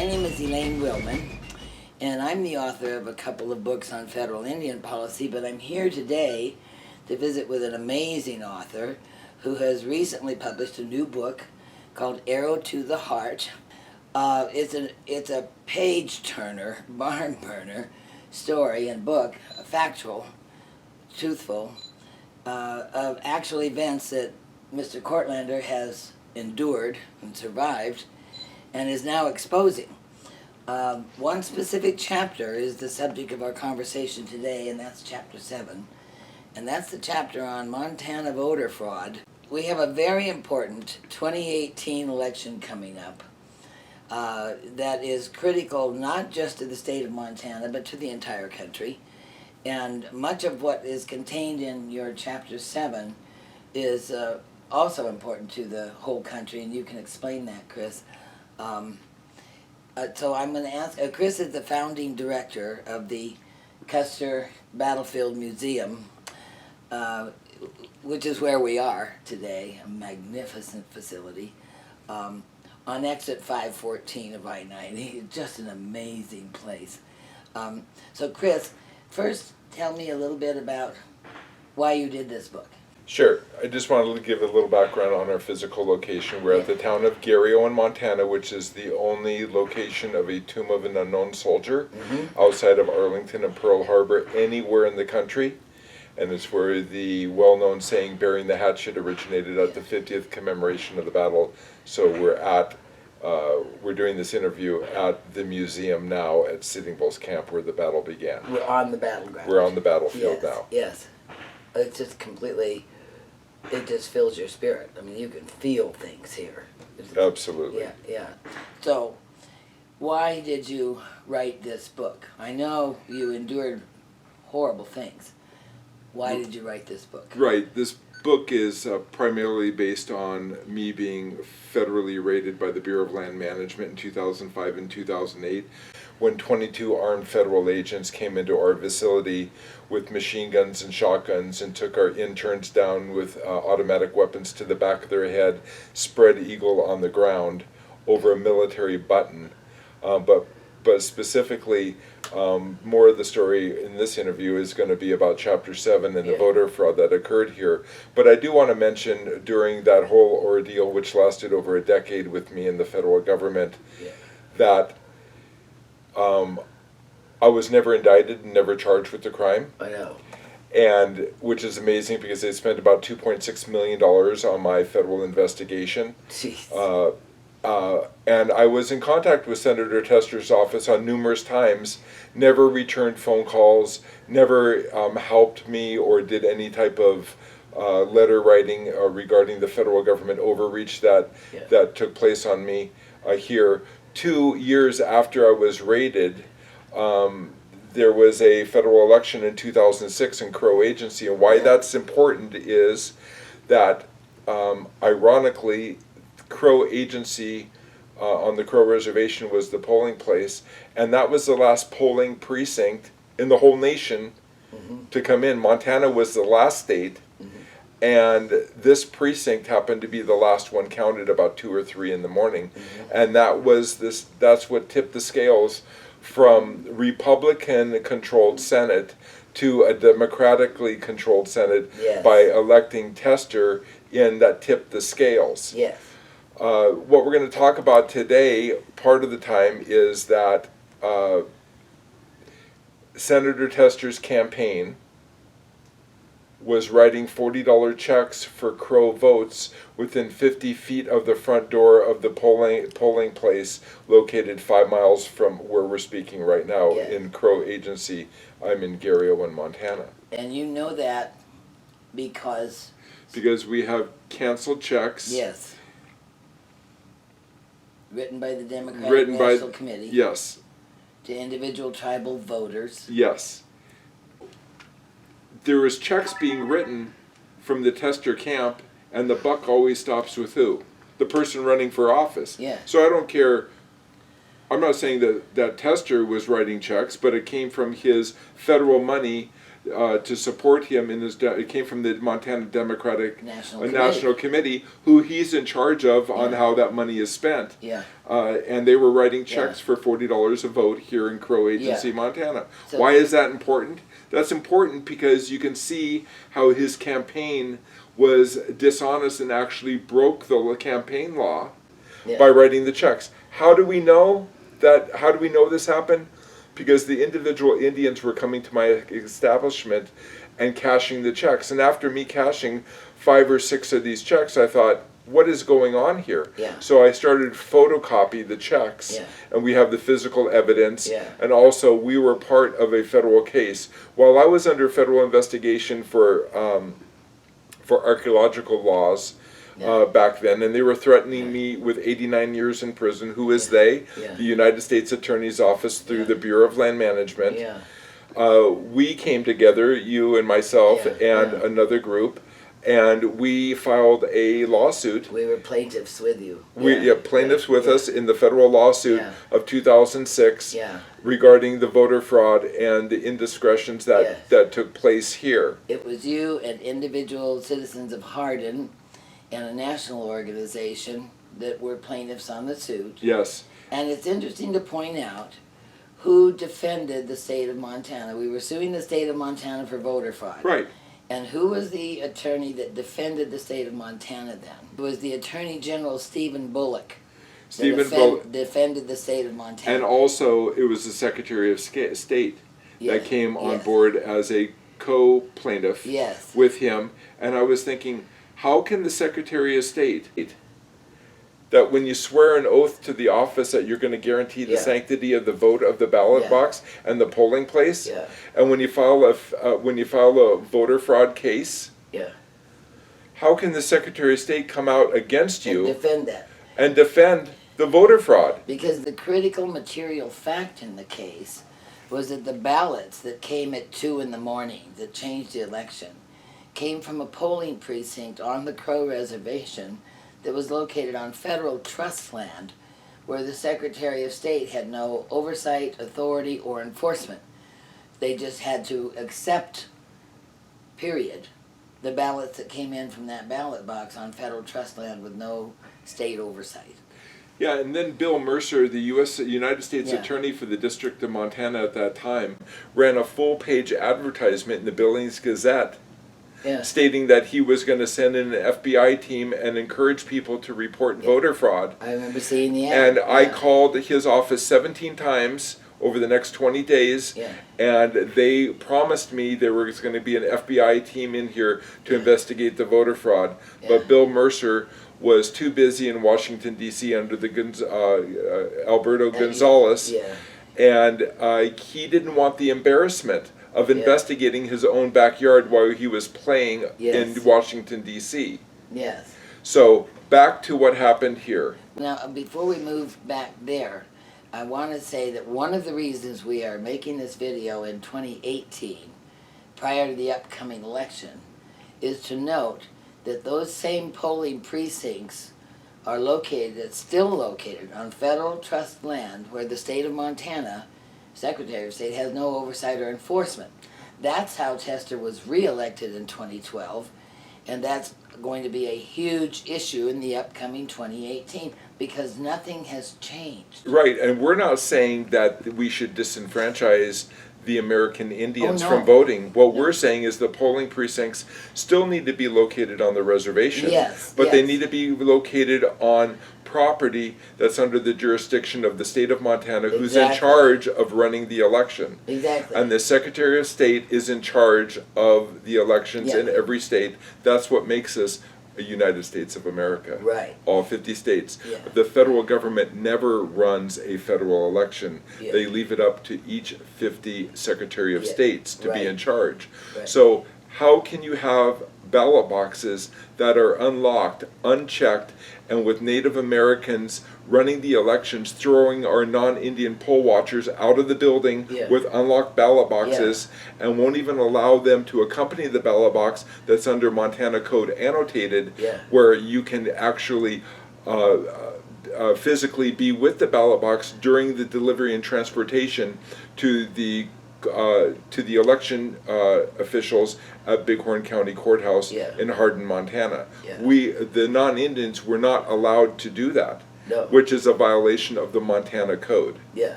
My name is Elaine Willman, and I'm the author of a couple of books on federal Indian policy, but I'm here today to visit with an amazing author who has recently published a new book called Arrow to the Heart. It's a page-turner, barn-burner story and book, factual, truthful, of actual events that Mr. Kortlander has endured and survived and is now exposing. One specific chapter is the subject of our conversation today, and that's chapter 7. And that's the chapter on Montana voter fraud. We have a very important 2018 election coming up that is critical not just to the state of Montana, but to the entire country. And much of what is contained in your chapter 7 is also important to the whole country, and you can explain that, Chris. So I'm going to ask, Chris is the founding director of the Custer Battlefield Museum, which is where we are today, a magnificent facility, on exit 514 of I-90. Just an amazing place. So Chris, first tell me a little bit about why you did this book. Sure. I just wanted to give a little background on our physical location. We're at the town of Garryo in Montana, which is the only location of a tomb of an unknown soldier outside of Arlington and Pearl Harbor anywhere in the country. And it's where the well-known saying, burying the hatchet, originated at the 50th commemoration of the battle. So we're doing this interview at the museum now at Sitting Bull's camp where the battle began. We're on the battleground. We're on the battlefield now. Yes. It's just completely, it just fills your spirit. I mean, you can feel things here. Absolutely. Yeah. So, why did you write this book? I know you endured horrible things. Why did you write this book? Right. This book is primarily based on me being federally raided by the Bureau of Land Management in 2005 and 2008, when 22 armed federal agents came into our facility with machine guns and shotguns and took our interns down with automatic weapons to the back of their head, spread eagle on the ground over a military button. But specifically, more of the story in this interview is going to be about Chapter 7 and the voter fraud that occurred here. But I do want to mention during that whole ordeal, which lasted over a decade with me in the federal government, that I was never indicted and never charged with the crime. I know. And which is amazing because they spent about $2.6 million on my federal investigation. Jeez. And I was in contact with Senator Tester's office on numerous times, never returned phone calls, never helped me or did any type of letter writing regarding the federal government overreach that took place on me here. 2 years after I was raided, there was a federal election in 2006 in Crow Agency, and why that's important is that, ironically, Crow Agency on the Crow Reservation was the polling place, and that was the last polling precinct in the whole nation to come in. Montana was the last state, and this precinct happened to be the last one counted about 2 or 3 in the morning, and that's what tipped the scales from Republican-controlled Senate to a democratically controlled Senate by electing Tester in that tipped the scales. Yes. What we're going to talk about today, part of the time, is that Senator Tester's campaign was writing $40 checks for Crow votes within 50 feet of the front door of the polling place located 5 miles from where we're speaking right now in Crow Agency. I'm in Garryo in Montana. And you know that because we have canceled checks. Yes. Written by the Democratic National Committee. Yes. To individual tribal voters. Yes. There was checks being written from the Tester camp, and the buck always stops with who? The person running for office. Yeah. So I don't care. I'm not saying that Tester was writing checks, but it came from his federal money to support him in his. It came from the Montana Democratic National Committee, who he's in charge of on how that money is spent. Yeah. And they were writing checks for $40 a vote here in Crow Agency, Montana. So, why is that important? That's important because you can see how his campaign was dishonest and actually broke the campaign law by writing the checks. How do we know that? How do we know this happened? Because the individual Indians were coming to my establishment and cashing the checks. And after me cashing 5 or 6 of these checks, I thought, what is going on here? Yeah. So I started to photocopy the checks, and we have the physical evidence, and also we were part of a federal case. While I was under federal investigation for archaeological laws, back then, and they were threatening me with 89 years in prison. Who is they? The United States Attorney's Office through the Bureau of Land Management. We came together, you and myself and another group, and we filed a lawsuit. We were plaintiffs with you. Plaintiffs with us in the federal lawsuit of 2006 regarding the voter fraud and the indiscretions that took place here. It was you and individual citizens of Hardin and a national organization that were plaintiffs on the suit. Yes. And it's interesting to point out who defended the state of Montana. We were suing the state of Montana for voter fraud. Right. And who was the attorney that defended the state of Montana then? It was the Attorney General Stephen Bullock. Defended the state of Montana. And also it was the Secretary of State that came on board as a co-plaintiff with him. And I was thinking, how can the Secretary of State, that when you swear an oath to the office that you're going to guarantee the sanctity of the vote of the ballot box and the polling place, and when you file a voter fraud case, how can the Secretary of State come out against you and defend that and defend the voter fraud? Because the critical material fact in the case was that the ballots that came at 2 in the morning that changed the election came from a polling precinct on the Crow Reservation that was located on federal trust land where the Secretary of State had no oversight, authority, or enforcement. They just had to accept, period, the ballots that came in from that ballot box on federal trust land with no state oversight. Yeah, and then Bill Mercer, the United States Attorney for the District of Montana at that time, ran a full-page advertisement in the Billings Gazette stating that he was going to send in an FBI team and encourage people to report voter fraud. I remember seeing the ad. And I called his office 17 times over the next 20 days, and they promised me there was going to be an FBI team in here to investigate the voter fraud. But Bill Mercer was too busy in Washington, D.C. under the Alberto Gonzales, and he didn't want the embarrassment of investigating his own backyard while he was playing in Washington, D.C. Yes. So, back to what happened here. Now, before we move back there, I want to say that one of the reasons we are making this video in 2018, prior to the upcoming election, is to note that those same polling precincts are still located on federal trust land where the state of Montana, Secretary of State, has no oversight or enforcement. That's how Tester was reelected in 2012, and that's going to be a huge issue in the upcoming 2018 because nothing has changed. Right, and we're not saying that we should disenfranchise the American Indians from voting. What we're saying is the polling precincts still need to be located on the reservation, but they need to be located on property that's under the jurisdiction of the state of Montana, who's in charge of running the election. And the Secretary of State is in charge of the elections in every state. That's what makes us a United States of America. Right. All 50 states. The federal government never runs a federal election. They leave it up to each 50 Secretary of States to be in charge. So how can you have ballot boxes that are unlocked, unchecked, and with Native Americans running the elections, throwing our non-Indian poll watchers out of the building with unlocked ballot boxes, and won't even allow them to accompany the ballot box that's under Montana Code annotated, where you can actually physically be with the ballot box during the delivery and transportation to the to the election officials at Bighorn County Courthouse Yeah. in Hardin, Montana. Yeah. The non-Indians, were not allowed to do that, No. which is a violation of the Montana Code. Yeah.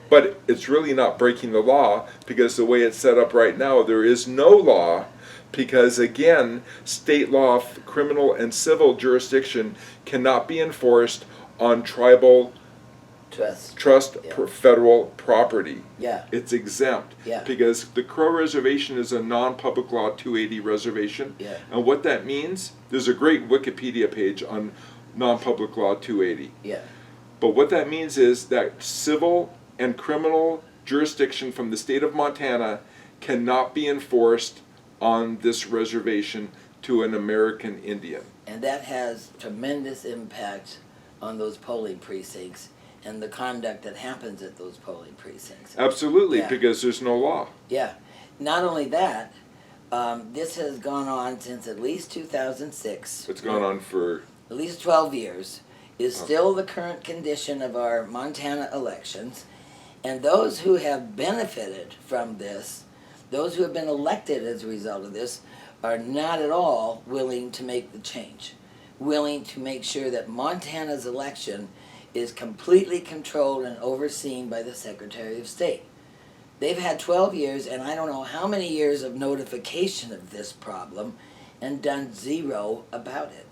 But it's really not breaking the law, because the way it's set up right now, there is no law, because again, state law, criminal and civil jurisdiction cannot be enforced on tribal trust Yeah. federal property. Yeah. It's exempt. Yeah. Because the Crow Reservation is a non-public law 280 reservation. Yeah. And what that means, there's a great Wikipedia page on non-public law 280. Yeah. But what that means is that civil and criminal jurisdiction from the state of Montana cannot be enforced on this reservation to an American Indian. And that has tremendous impact on those polling precincts and the conduct that happens at those polling precincts. Absolutely, Yeah. because there's no law. Yeah. Not only that, this has gone on since at least 2006. It's gone on for At least 12 years, is still the current condition of our Montana elections. And those who have benefited from this, those who have been elected as a result of this, are not at all willing to make the change, willing to make sure that Montana's election is completely controlled and overseen by the Secretary of State. They've had 12 years, and I don't know how many years of notification of this problem, and done zero about it.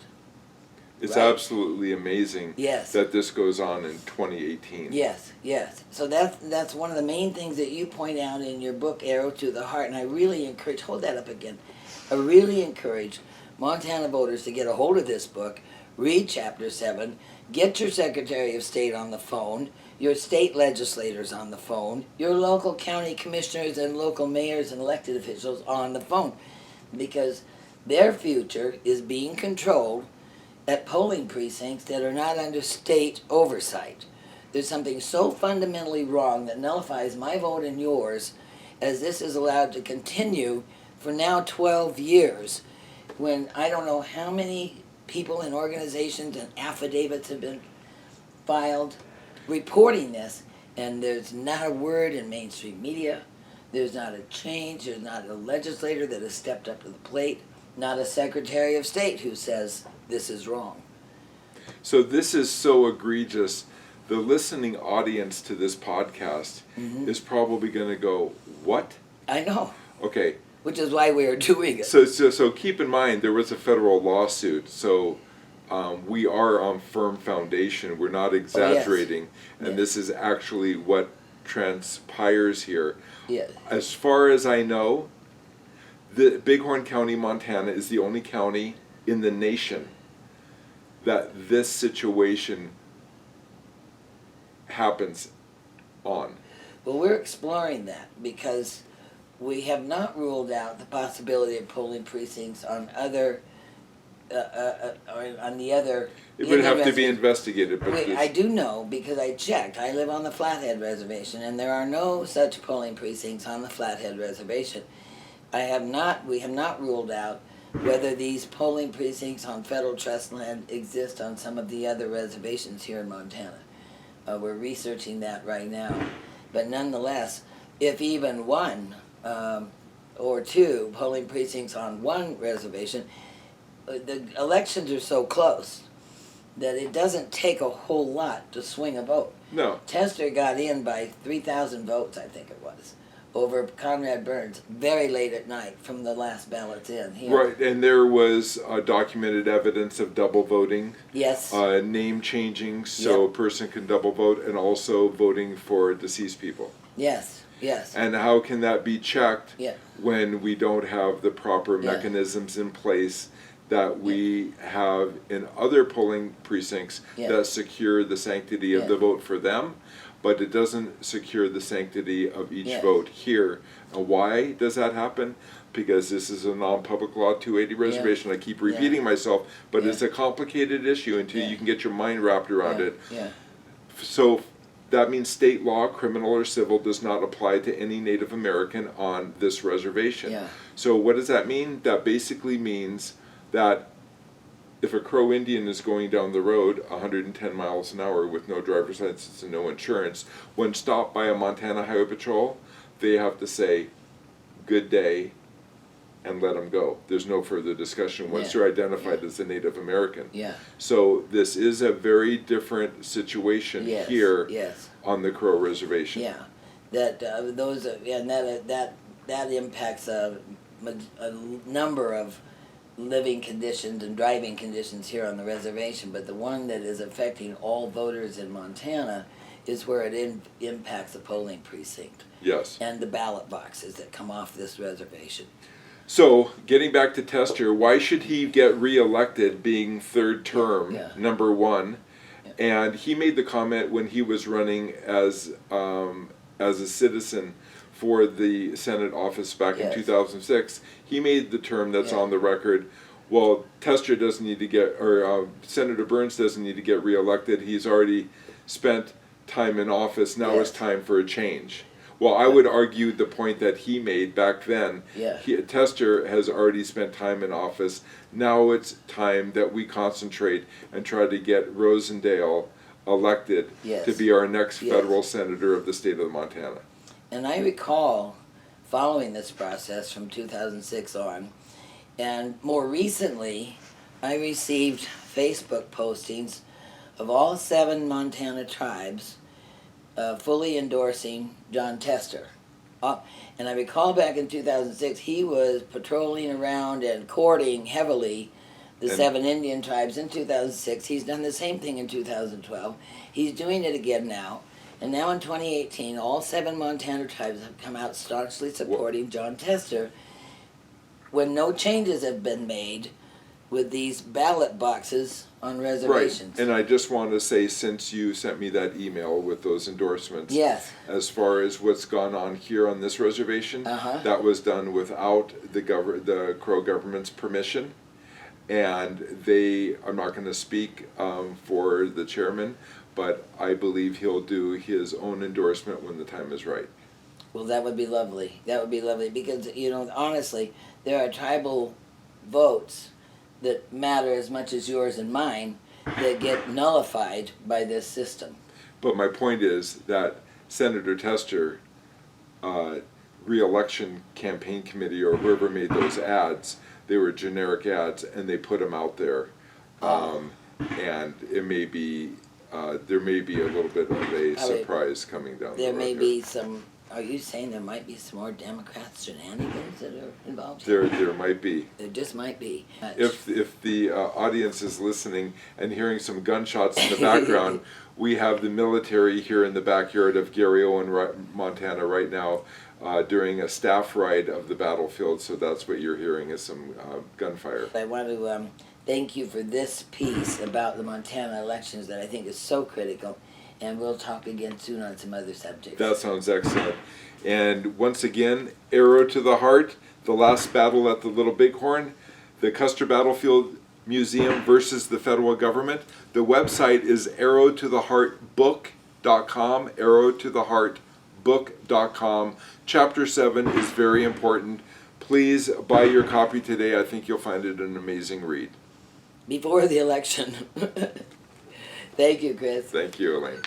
It's Right. absolutely amazing Yes. that this goes on in 2018. Yes, yes. So that's one of the main things that you point out in your book, Arrow to the Heart, and I really encourage, hold that up again, I really encourage Montana voters to get a hold of this book, read Chapter 7, get your Secretary of State on the phone, your state legislators on the phone, your local county commissioners and local mayors and elected officials on the phone, because their future is being controlled at polling precincts that are not under state oversight. There's something so fundamentally wrong that nullifies my vote and yours, as this is allowed to continue for now 12 years, when I don't know how many people and organizations and affidavits have been filed reporting this, and there's not a word in mainstream media, there's not a change, there's not a legislator that has stepped up to the plate, not a Secretary of State who says this is wrong. So this is so egregious. The listening audience to this podcast is probably going to go, what? I know, Okay, which is why we are doing it. so keep in mind, there was a federal lawsuit, so we are on firm foundation. We're not exaggerating, and Yes. this is actually what transpires here. Yes. As far as I know, the Bighorn County, Montana is the only county in the nation that this situation happens on. Well, we're exploring that because we have not ruled out the possibility of polling precincts on other, on the other. It would have to be Indian investigated, but Wait, this- I do know because I checked. I live on the Flathead Reservation, and there are no such polling precincts on the Flathead Reservation. We have not ruled out whether these polling precincts on federal trust land exist on some of the other reservations here in Montana. We're researching that right now. But nonetheless, if even one or two polling precincts on one reservation, the elections are so close that it doesn't take a whole lot to swing a vote. no. Tester got in by 3,000 votes, I think it was, over Conrad Burns, very late at night from the last ballots in. Right, and there was documented evidence of double voting, Yes. name changing so Yeah. a person can double vote, and also voting for deceased people. Yes. Yes. And how can that be checked Yeah. when we don't have the proper Yeah. mechanisms in place that we have in other polling precincts Yeah. that secure the sanctity of Yeah. the vote for them, but it doesn't secure the sanctity of each Yeah. vote here. And why does that happen? Because this is a non-public law 280 reservation. I keep repeating myself, but Yeah. it's a complicated issue until Yeah. you can get your mind wrapped around Yeah. it. Yeah. So that means state law, criminal or civil, does not apply to any Native American on this reservation. Yeah. So what does that mean? That basically means that if a Crow Indian is going down the road 110 miles an hour with no driver's license and no insurance, when stopped by a Montana Highway Patrol, they have to say, good day, and let them go. There's no further discussion once they're identified as a Native American. Yeah. So this is a very different situation here on the Crow Reservation. Yeah, that those and that impacts a number of living conditions and driving conditions here on the reservation. But the one that is affecting all voters in Montana is where it impacts the polling precinct. Yes. And the ballot boxes that come off this reservation. So, getting back to Tester, why should he get reelected being third term, number one? And he made the comment when he was running as a citizen for the Senate office back in 2006. He made the term that's on the record. Well, Tester doesn't need to get, or Senator Burns doesn't need to get reelected. He's already spent time in office. Now it's time for a change. Well, I would argue the point that he made back then. Tester has already spent time in office. Now it's time that we concentrate and try to get Rosendale elected to be our next federal senator of the state of Montana. And I recall following this process from 2006 on, and more recently, I received Facebook postings of all 7 Montana tribes fully endorsing John Tester. And I recall back in 2006, he was patrolling around and courting heavily the 7 Indian tribes in 2006. He's done the same thing in 2012. He's doing it again now. And now in 2018, all 7 Montana tribes have come out staunchly supporting John Tester when no changes have been made with these ballot boxes on reservations. Right, and I just want to say, since you sent me that email with those endorsements, as far as what's gone on here on this reservation, that was done without the Crow government's permission, and I'm not going to speak for the chairman, but I believe he'll do his own endorsement when the time is right. Well, that would be lovely. That would be lovely because, honestly, there are tribal votes that matter as much as yours and mine that get nullified by this system. But my point is that Senator Tester, re-election campaign committee or whoever made those ads, they were generic ads and they put them out there. And it may be, there may be a little bit of a surprise coming down the road. There may be some. Are you saying there might be some more Democrats shenanigans that are involved here? There might be. There just might be. If the audience is listening and hearing some gunshots in the background, we have the military here in the backyard of Gary Owen, Montana right now during a staff ride of the battlefield, so that's what you're hearing is some gunfire. I want to thank you for this piece about the Montana elections that I think is so critical. And we'll talk again soon on some other subjects. That sounds excellent. And once again, arrow to the heart, the last battle at the Little Bighorn, the Custer Battlefield Museum versus the federal government. The website is arrowtotheheartbook.com, arrowtotheheartbook.com. Chapter 7 is very important. Please buy your copy today. I think you'll find it an amazing read. Before the election. Thank you, Chris. Thank you, Elaine.